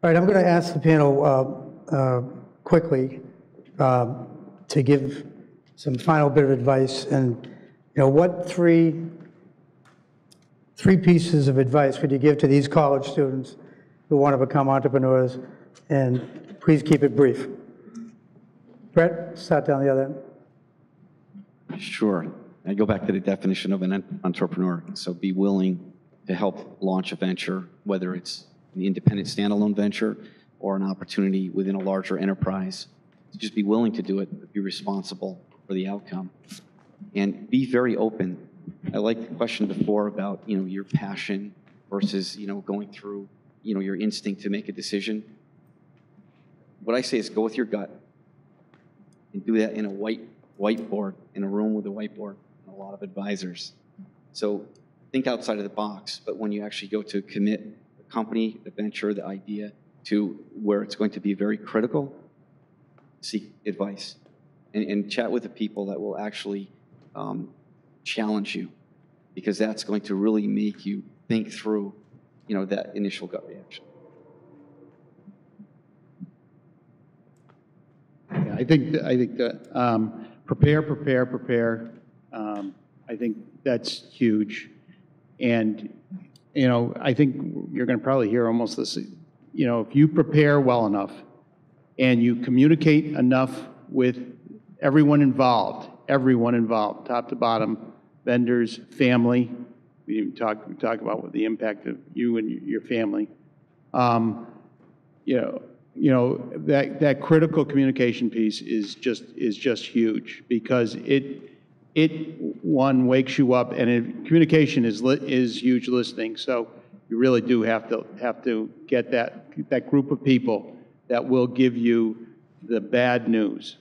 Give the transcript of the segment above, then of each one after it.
All right, I'm going to ask the panel quickly to give some final bit of advice. And what three pieces of advice would you give to these college students who want to become entrepreneurs? And please keep it brief. Brett, start down the other end. Sure. I go back to the definition of an entrepreneur. So be willing to help launch a venture, whether it's an independent standalone venture or an opportunity within a larger enterprise. Just be willing to do it, but be responsible for the outcome. And be very open. I like the question before about, your passion versus, going through, your instinct to make a decision. What I say is go with your gut and do that in a whiteboard, in a room with a whiteboard and a lot of advisors. So think outside of the box, but when you actually go to commit the company, the venture, the idea to where it's going to be very critical, seek advice and chat with the people that will actually challenge you, because that's going to really make you think through, that initial gut reaction. Yeah, I think that prepare. I think that's huge, and I think you're going to probably hear almost this. If you prepare well enough, and you communicate enough with everyone involved, top to bottom, vendors, family. We even talk about what the impact of you and your family. That critical communication piece is just huge, because it wakes you up, and communication is huge listening. So you really do have to get that group of people that will give you the bad news,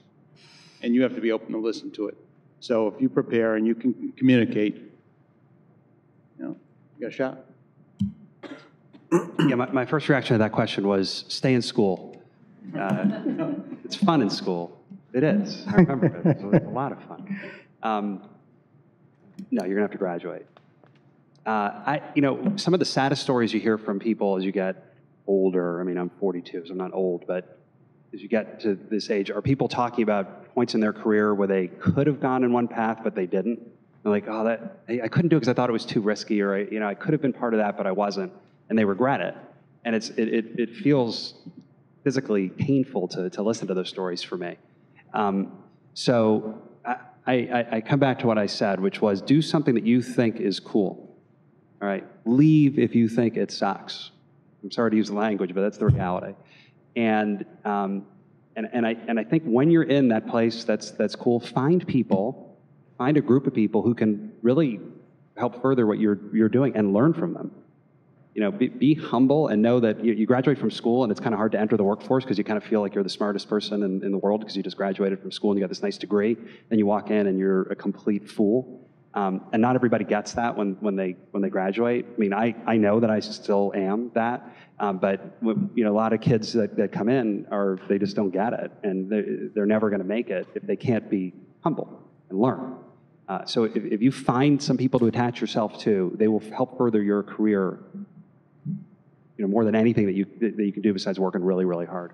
and you have to be open to listen to it. So if you prepare and you can communicate, you got a shot. Yeah, my first reaction to that question was stay in school. It's fun in school. It is. I remember it. It's a lot of fun. No, you're gonna have to graduate. Some of the saddest stories you hear from people as you get older. I mean, I'm 42, so I'm not old, but as you get to this age, are people talking about points in their career where they could have gone in one path, but they didn't? They're like, oh, I couldn't do it because I thought it was too risky, or I could have been part of that, but I wasn't, and they regret it. And it feels physically painful to listen to those stories for me. So I come back to what I said, which was do something that you think is cool. All right, leave if you think it sucks. I'm sorry to use the language, but that's the reality. And I think when you're in that place that's cool, find a group of people who can really help further what you're doing and learn from them. Be humble and know that you graduate from school and it's kind of hard to enter the workforce because you kind of feel like you're the smartest person in the world because you just graduated from school and you got this nice degree. Then you walk in and you're a complete fool. And not everybody gets that when they graduate. I mean, I know that I still am that, but a lot of kids that come in they just don't get it, and they're never going to make it if they can't be humble and learn. So if you find some people to attach yourself to, they will help further your career. More than anything that you can do besides working really, really hard.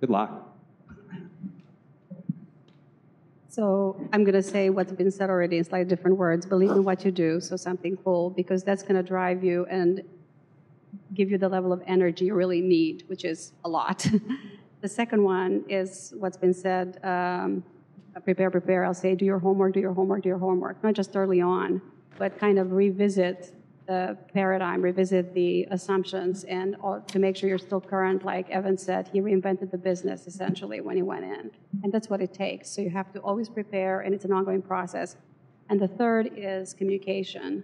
Good luck. So I'm going to say what's been said already in slightly different words. Believe in what you do, so something cool, because that's going to drive you and give you the level of energy you really need, which is a lot. The second one is what's been said, prepare. I'll say do your homework. Not just early on, but kind of revisit the paradigm, revisit the assumptions, and to make sure you're still current. Like Evan said, he reinvented the business essentially when he went in. And that's what it takes. So you have to always prepare, and it's an ongoing process. And the third is communication.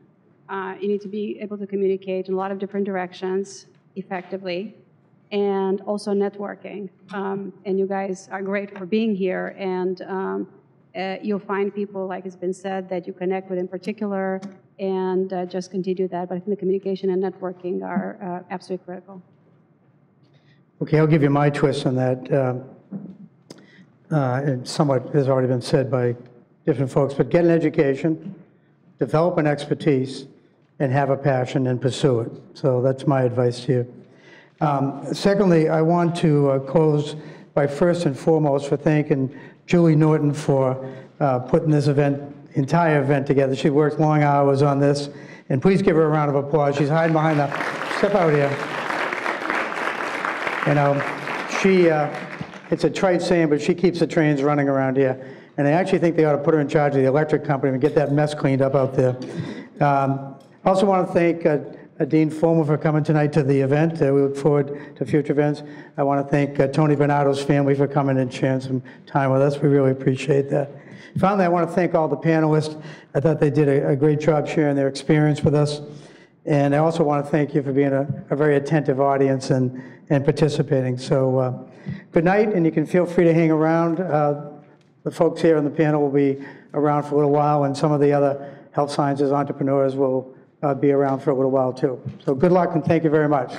You need to be able to communicate in a lot of different directions effectively, and also networking. And you guys are great for being here, and you'll find people, like it's been said, that you connect with in particular, and just continue that. But I think the communication and networking are absolutely critical. Okay, I'll give you my twist on that. And somewhat has already been said by different folks, but get an education, develop an expertise, and have a passion and pursue it. So that's my advice to you. Secondly, I want to close by first and foremost for thanking Julie Norton for putting this entire event together. She worked long hours on this, and please give her a round of applause. She's hiding behind the, step out here. You know, it's a trite saying, but she keeps the trains running around here. And I actually think they ought to put her in charge of the electric company and get that mess cleaned up out there. Also want to thank Dean Fulmer for coming tonight to the event. We look forward to future events. I want to thank Tony Bernardo's family for coming and sharing some time with us. We really appreciate that. Finally, I want to thank all the panelists. I thought they did a great job sharing their experience with us. And I also want to thank you for being a very attentive audience and participating. So good night, and you can feel free to hang around. The folks here on the panel will be around for a little while, and some of the other health sciences entrepreneurs will be around for a little while too. So good luck, and thank you very much.